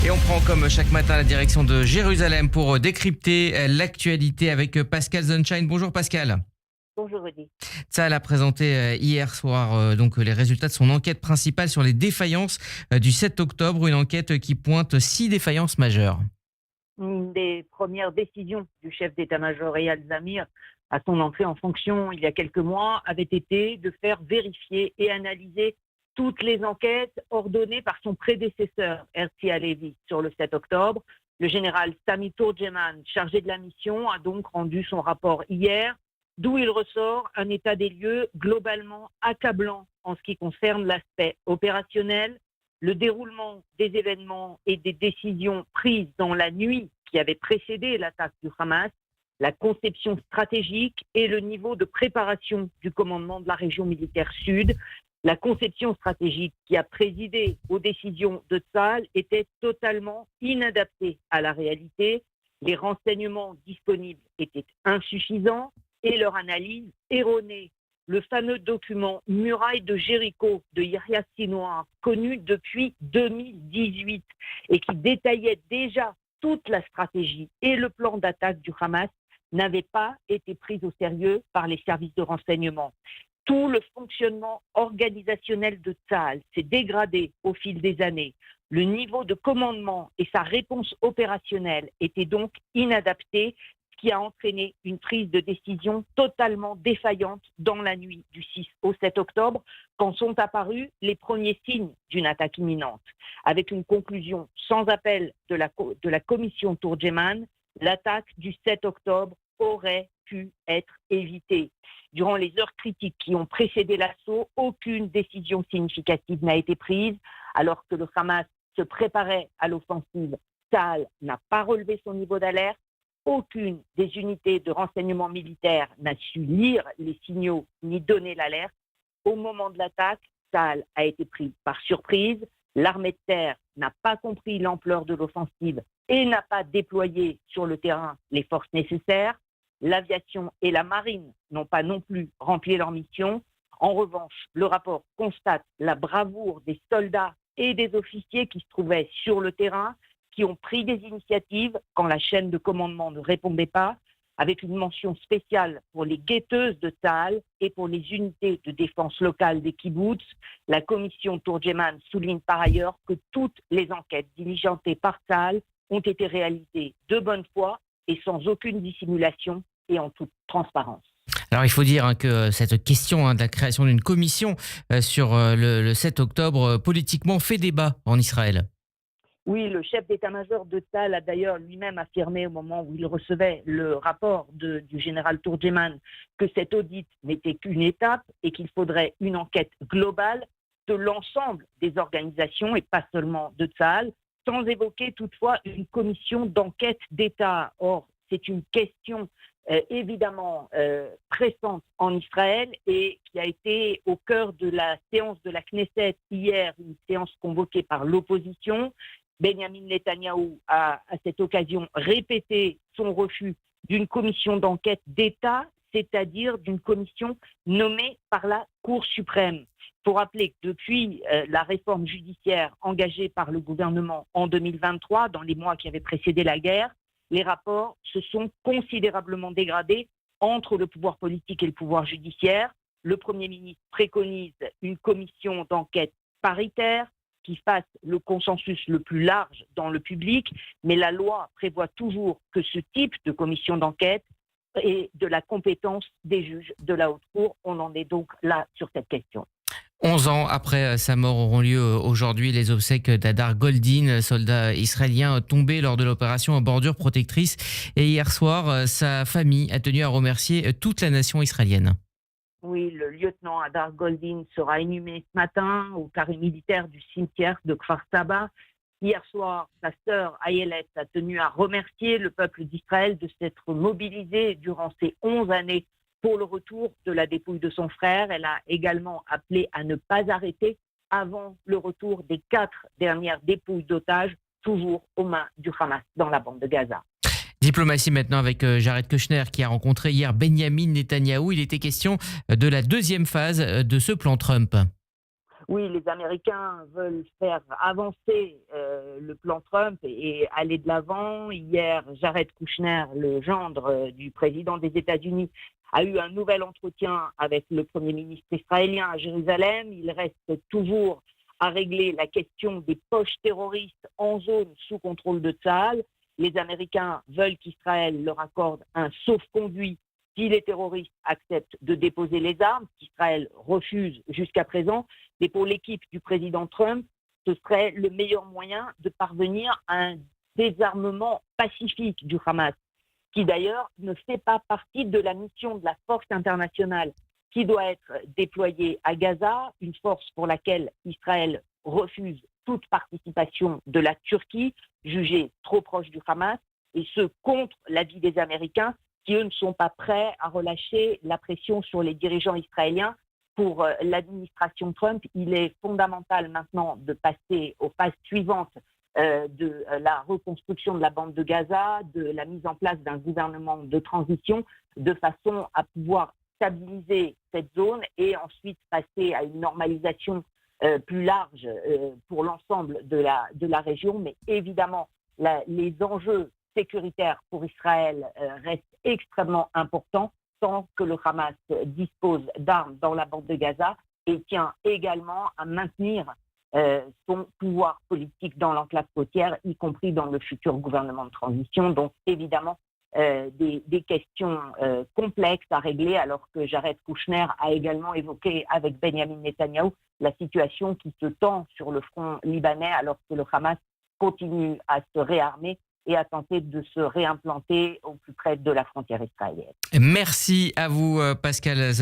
Et on prend comme chaque matin la direction de Jérusalem pour décrypter l'actualité avec Pascal Sunshine. Bonjour Pascal. Bonjour Rudy. Tsahal a présenté hier soir donc les résultats de son enquête principale sur les défaillances du 7 octobre, une enquête qui pointe 6 défaillances majeures. Une des premières décisions du chef d'état-major Eyal Zamir à son entrée en fonction il y a quelques mois avait été de faire vérifier et analyser toutes les enquêtes ordonnées par son prédécesseur Herzi Halevi sur le 7 octobre. Le général Sami Tourgeman, chargé de la mission, a donc rendu son rapport hier, d'où il ressort un état des lieux globalement accablant en ce qui concerne l'aspect opérationnel, le déroulement des événements et des décisions prises dans la nuit qui avait précédé l'attaque du Hamas, la conception stratégique et le niveau de préparation du commandement de la région militaire sud. La conception stratégique qui a présidé aux décisions de Tsahal était totalement inadaptée à la réalité. Les renseignements disponibles étaient insuffisants et leur analyse erronée. Le fameux document Muraille de Jéricho de Yahya Sinwar, connu depuis 2018 et qui détaillait déjà toute la stratégie et le plan d'attaque du Hamas, n'avait pas été pris au sérieux par les services de renseignement. Tout le fonctionnement organisationnel de Tsahal s'est dégradé au fil des années. Le niveau de commandement et sa réponse opérationnelle étaient donc inadaptés, ce qui a entraîné une prise de décision totalement défaillante dans la nuit du 6 au 7 octobre, quand sont apparus les premiers signes d'une attaque imminente. Avec une conclusion sans appel de la commission Tourgeman, l'attaque du 7 octobre aurait pu être évitée. Durant les heures critiques qui ont précédé l'assaut, aucune décision significative n'a été prise. Alors que le Hamas se préparait à l'offensive, Tsahal n'a pas relevé son niveau d'alerte. Aucune des unités de renseignement militaire n'a su lire les signaux ni donner l'alerte. Au moment de l'attaque, Tsahal a été pris par surprise. L'armée de terre n'a pas compris l'ampleur de l'offensive et n'a pas déployé sur le terrain les forces nécessaires. L'aviation et la marine n'ont pas non plus rempli leur mission. En revanche, le rapport constate la bravoure des soldats et des officiers qui se trouvaient sur le terrain, qui ont pris des initiatives quand la chaîne de commandement ne répondait pas, avec une mention spéciale pour les guetteuses de Tsahal et pour les unités de défense locale des kibboutz. La commission Tourgeman souligne par ailleurs que toutes les enquêtes diligentées par Tsahal ont été réalisées de bonne foi et sans aucune dissimulation et en toute transparence. Alors il faut dire que cette question de la création d'une commission sur le 7 octobre politiquement fait débat en Israël. Oui, le chef d'état-major de Tsahal a d'ailleurs lui-même affirmé au moment où il recevait le rapport du général Tourgeman que cet audit n'était qu'une étape et qu'il faudrait une enquête globale de l'ensemble des organisations et pas seulement de Tsahal, sans évoquer toutefois une commission d'enquête d'État. Or, c'est une question évidemment pressante en Israël et qui a été au cœur de la séance de la Knesset hier, une séance convoquée par l'opposition. Benjamin Netanyahou a à cette occasion répété son refus d'une commission d'enquête d'État, c'est-à-dire d'une commission nommée par la Cour suprême. Il faut rappeler que depuis la réforme judiciaire engagée par le gouvernement en 2023, dans les mois qui avaient précédé la guerre, les rapports se sont considérablement dégradés entre le pouvoir politique et le pouvoir judiciaire. Le Premier ministre préconise une commission d'enquête paritaire qui fasse le consensus le plus large dans le public, mais la loi prévoit toujours que ce type de commission d'enquête est de la compétence des juges de la Haute Cour. On en est donc là sur cette question. 11 ans après sa mort auront lieu aujourd'hui les obsèques d'Hadar Goldin, soldat israélien tombé lors de l'opération en bordure protectrice. Et hier soir, sa famille a tenu à remercier toute la nation israélienne. Oui, le lieutenant Hadar Goldin sera inhumé ce matin au carré militaire du cimetière de Kfar Saba. Hier soir, sa sœur Ayelet a tenu à remercier le peuple d'Israël de s'être mobilisé durant ces 11 années pour le retour de la dépouille de son frère. Elle a également appelé à ne pas arrêter avant le retour des 4 dernières dépouilles d'otages, toujours aux mains du Hamas dans la bande de Gaza. Diplomatie maintenant avec Jared Kushner qui a rencontré hier Benjamin Netanyahou. Il était question de la deuxième phase de ce plan Trump. Oui, les Américains veulent faire avancer le plan Trump et aller de l'avant. Hier, Jared Kushner, le gendre du président des États-Unis, a eu un nouvel entretien avec le Premier ministre israélien à Jérusalem. Il reste toujours à régler la question des poches terroristes en zone sous contrôle de Tsahal. Les Américains veulent qu'Israël leur accorde un sauf-conduit si les terroristes acceptent de déposer les armes, qu'Israël refuse jusqu'à présent. Mais pour l'équipe du président Trump, ce serait le meilleur moyen de parvenir à un désarmement pacifique du Hamas, qui d'ailleurs ne fait pas partie de la mission de la force internationale qui doit être déployée à Gaza, une force pour laquelle Israël refuse toute participation de la Turquie, jugée trop proche du Hamas, et ce contre l'avis des Américains, qui eux ne sont pas prêts à relâcher la pression sur les dirigeants israéliens. Pour l'administration Trump, il est fondamental maintenant de passer aux phases suivantes de la reconstruction de la bande de Gaza, de la mise en place d'un gouvernement de transition, de façon à pouvoir stabiliser cette zone et ensuite passer à une normalisation plus large pour l'ensemble de la région. Mais évidemment, les enjeux sécuritaires pour Israël restent extrêmement importants tant que le Hamas dispose d'armes dans la bande de Gaza et tient également à maintenir son pouvoir politique dans l'enclave côtière, y compris dans le futur gouvernement de transition. Donc évidemment, des questions complexes à régler, alors que Jared Kushner a également évoqué avec Benjamin Netanyahou la situation qui se tend sur le front libanais, alors que le Hamas continue à se réarmer et à tenter de se réimplanter au plus près de la frontière israélienne. Merci à vous, Pascal.